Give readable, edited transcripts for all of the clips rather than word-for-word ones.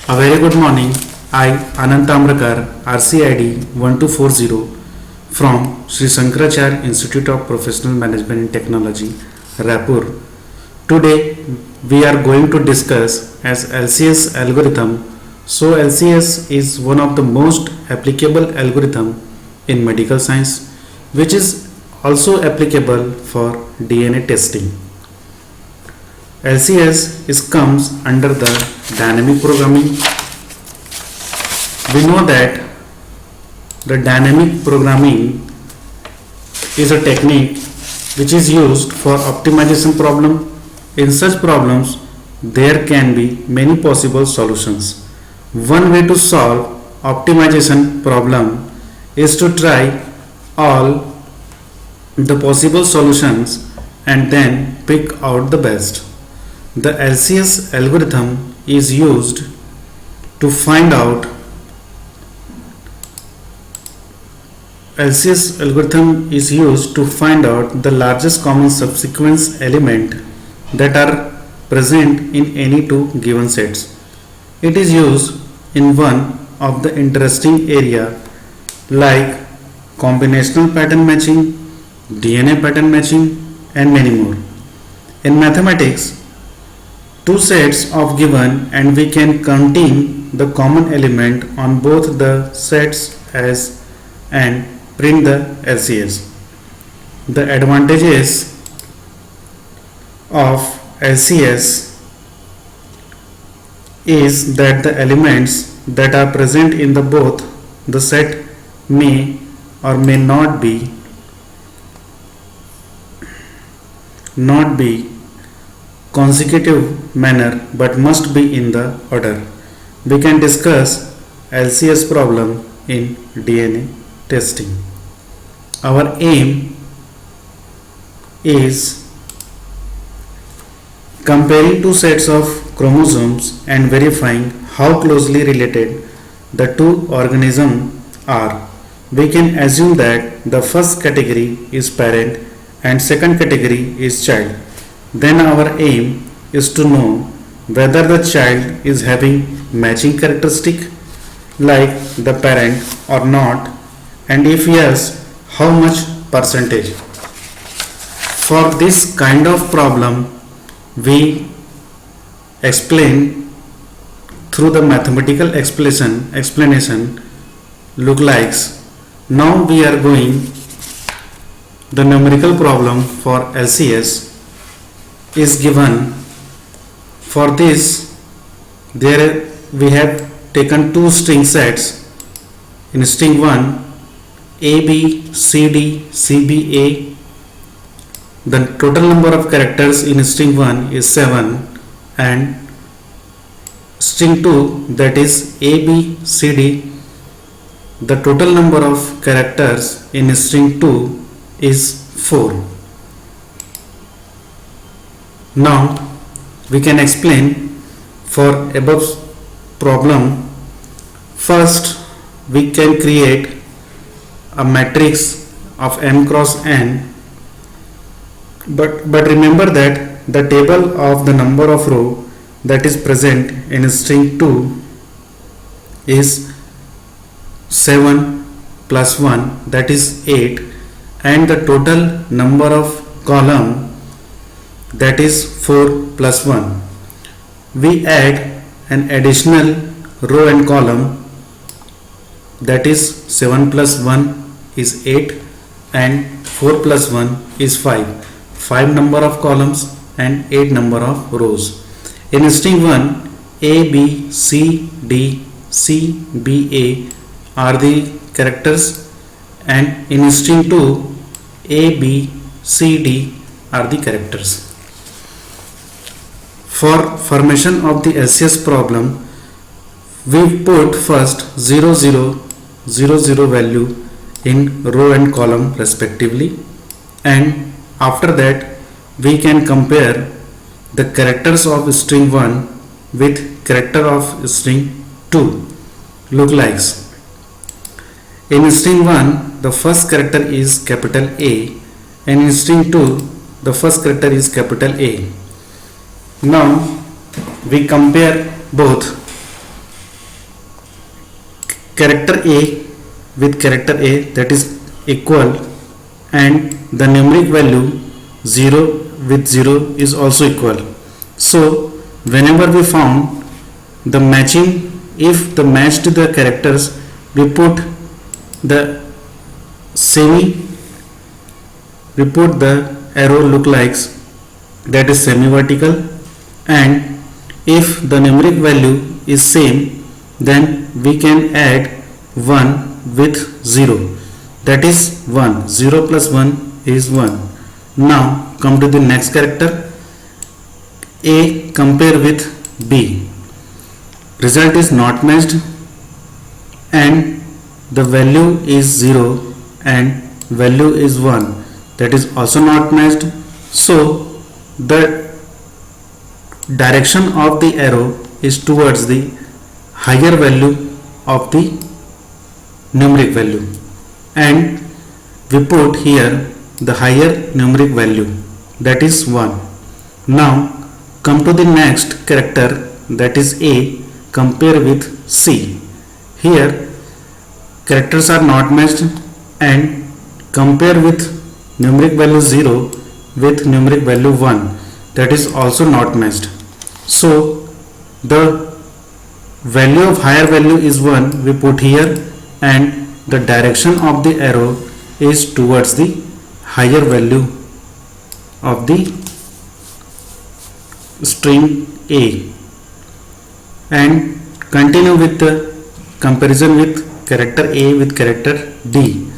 A very good morning. I, Anant Amrakar, RCID 1240 from Sri Shankaracharya Institute of Professional Management and Technology, Raipur. Today we are going to discuss as LCS algorithm. So LCS is one of the most applicable algorithm in medical science, which is also applicable for DNA testing. LCS comes under the dynamic programming. We know that the dynamic programming is a technique which is used for optimization problem. In such problems, there can be many possible solutions. One way to solve optimization problem is to try all the possible solutions and then pick out the best. The LCS algorithm is used to find out the largest common subsequence element that are present in any two given sets. It is used in one of the interesting area like combinational pattern matching, DNA pattern matching and many more. In mathematics, two sets of given and we can contain the common element on both the sets as and print the LCS. The advantages of LCS is that the elements that are present in the both the set may or may not be consecutive manner but must be in the order. We can discuss LCS problem in DNA testing. Our aim is comparing two sets of chromosomes and verifying how closely related the two organisms are. We can assume that the first category is parent and second category is child. Then our aim is to know whether the child is having matching characteristic like the parent or not, and if yes, how much percentage. For this kind of problem we explain through the mathematical explanation look likes. Now we are going the numerical problem for LCS is given. For this there we have taken two string sets. In string 1 AB CD CBA, the total number of characters in string 1 is 7 and string 2 that is ABCD, the total number of characters in string 2 is 4. Now we can explain for above problem. First we can create a matrix of m cross n, but remember that the table of the number of row that is present in string 2 is 7 plus 1 that is 8 and the total number of column that is 4 plus 1. We add an additional row and column that is 7 plus 1 is 8 and 4 plus 1 is 5. 5 number of columns and 8 number of rows. In string 1 A, B, C, D, C, B, A are the characters and in string 2 A, B, C, D are the characters. For formation of the LCS problem, we put first 0, 0, 0, 0 value in row and column respectively, and after that we can compare the characters of string 1 with character of string 2 look likes. In string 1 the first character is capital A and in string 2 the first character is capital A. Now we compare both. character A with character A, that is equal, and the numeric value 0 with 0 is also equal. So whenever we found the matching, if the matched the characters, we put the arrow look likes, that is semi vertical, and if the numeric value is same, then we can add 1 with 0, that is 1. 0 plus 1 is 1. Now come to the next character, A compare with B. Result is not matched, and the value is 0 and value is 1, that is also not matched. So the direction of the arrow is towards the higher value of the numeric value, and we put here the higher numeric value, that is 1. Now come to the next character, that is A compare with C. Here characters are not matched, and compare with numeric value 0 with numeric value 1, that is also not matched. So the value of higher value is 1, we put here, and the direction of the arrow is towards the higher value of the string A, and continue with the comparison with character A with character D.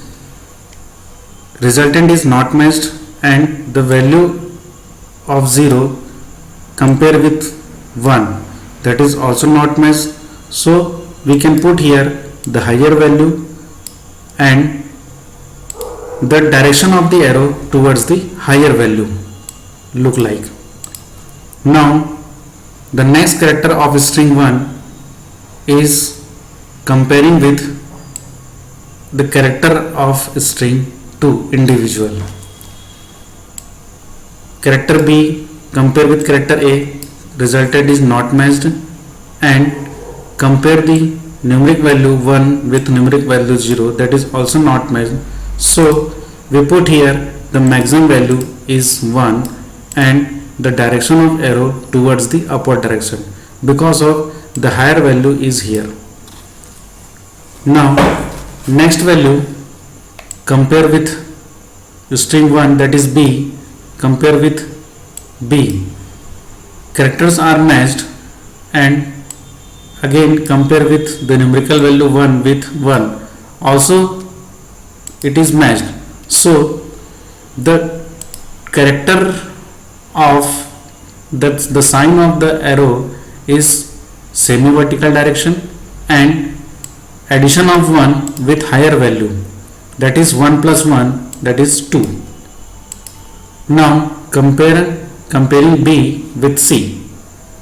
Resultant is not matched, and the value of 0 compare with 1, that is also not matched. So we can put here the higher value and the direction of the arrow towards the higher value look like. Now the next character of string 1 is comparing with the character of string 2 individual. Character B compare with character A, resulted is not matched, and compare the numeric value 1 with numeric value 0, that is also not matched. So we put here the maximum value is 1 and the direction of arrow towards the upward direction, because of the higher value is here. Now next value compare with string 1, that is B compare with B. Characters are matched, and again compare with the numerical value 1 with 1, also it is matched. So the character of the sign of the arrow is semi vertical direction, and addition of 1 with higher value, that is 1 plus 1, that is 2. Now comparing B with C,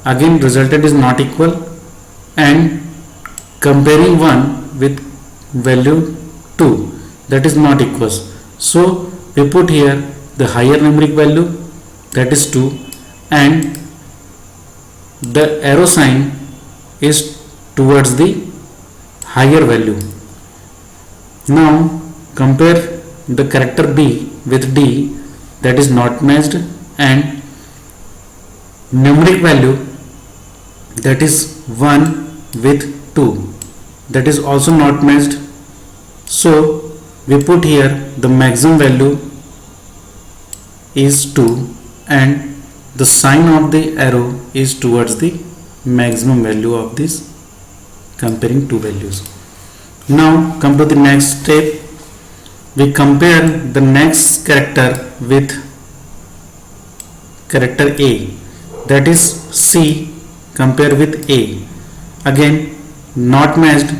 again resultant is not equal, and comparing 1 with value 2, that is not equals. So we put here the higher numeric value, that is 2, and the arrow sign is towards the higher value. Now compare the character B with D, that is not matched, and numeric value, that is 1 with 2, that is also not matched. So we put here the maximum value is 2, and the sign of the arrow is towards the maximum value of this comparing two values. Now come to the next step. We compare the next character with character A, that is C compare with A, again not matched,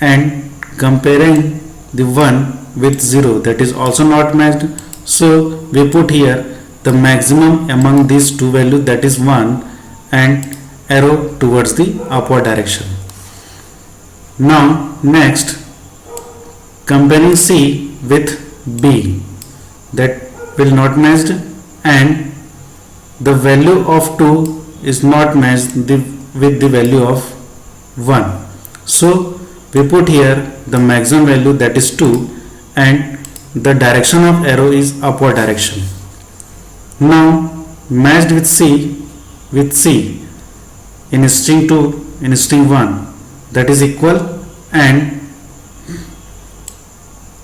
and comparing the 1 with 0, that is also not matched. So we put here the maximum among these two values, that is 1, and arrow towards the upward direction. Now next comparing C with B, that will not matched, and the value of 2 is not matched with the value of 1. So we put here the maximum value, that is 2, and the direction of arrow is upward direction. Now matched with C in string 2, in string 1, that is equal, and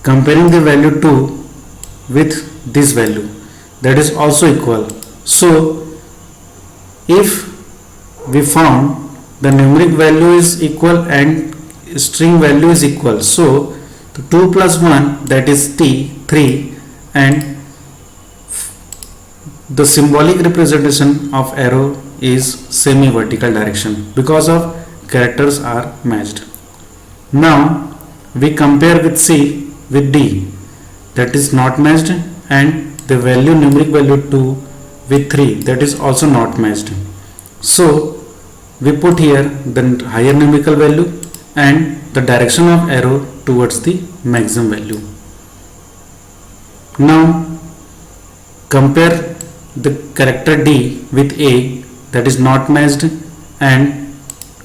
comparing the value 2 with this value, that is also equal. So if we found the numeric value is equal and string value is equal, so the 2 plus 1, that is 3, and the symbolic representation of arrow is semi-vertical direction because of characters are matched. Now we compare with C with D, that is not matched, and the value, numeric value 2 with 3, that is also not matched. So we put here the higher numerical value and the direction of arrow towards the maximum value. Now compare the character D with A, that is not matched, and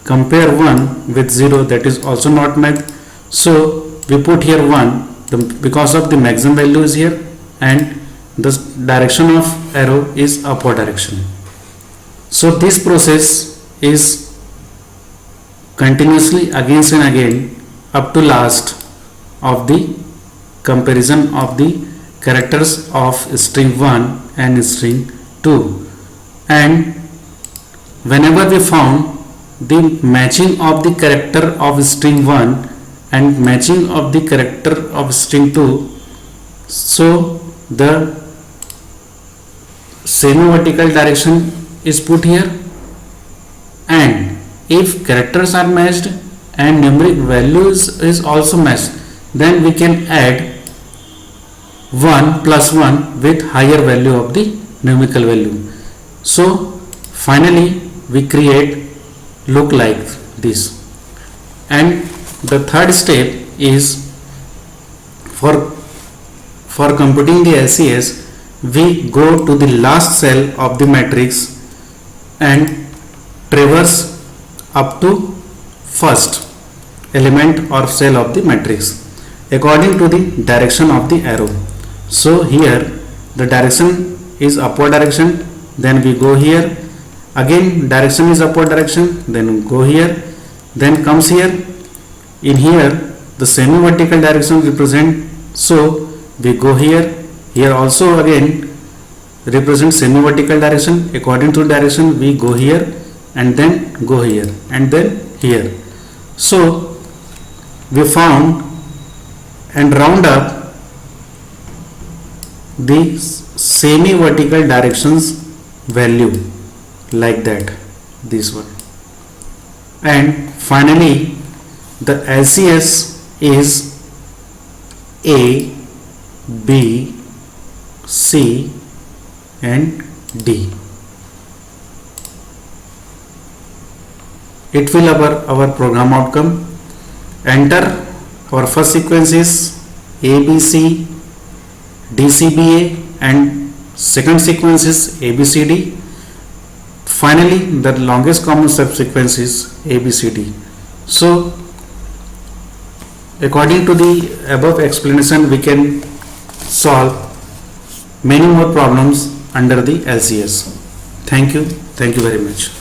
compare 1 with 0, that is also not matched. So we put here 1 because of the maximum value is here, and the direction of arrow is upward direction. So this process is continuously again and again up to last of the comparison of the characters of string 1 and string 2, and whenever we found the matching of the character of string 1 and matching of the character of string 2, so the semi-vertical direction is put here, and if characters are matched and numeric values is also matched, then we can add 1 plus 1 with higher value of the numerical value. So finally we create look like this. And the third step is for computing the LCS, we go to the last cell of the matrix and traverse up to first element or cell of the matrix according to the direction of the arrow. So here the direction is upward direction, then we go here, again direction is upward direction, then go here, then comes here. In here the semi-vertical direction represent, so we go here, here also again represent semi-vertical direction, according to direction we go here and then go here and then here. So we found and round up the semi-vertical directions value like that, this one, and finally the LCS is A, B, C and D. It will our program outcome. Enter our first sequence is ABC, DCBA, and second sequence is ABCD. Finally the longest common subsequence is ABCD. So according to the above explanation, we can solve many more problems under the LCS. Thank you very much.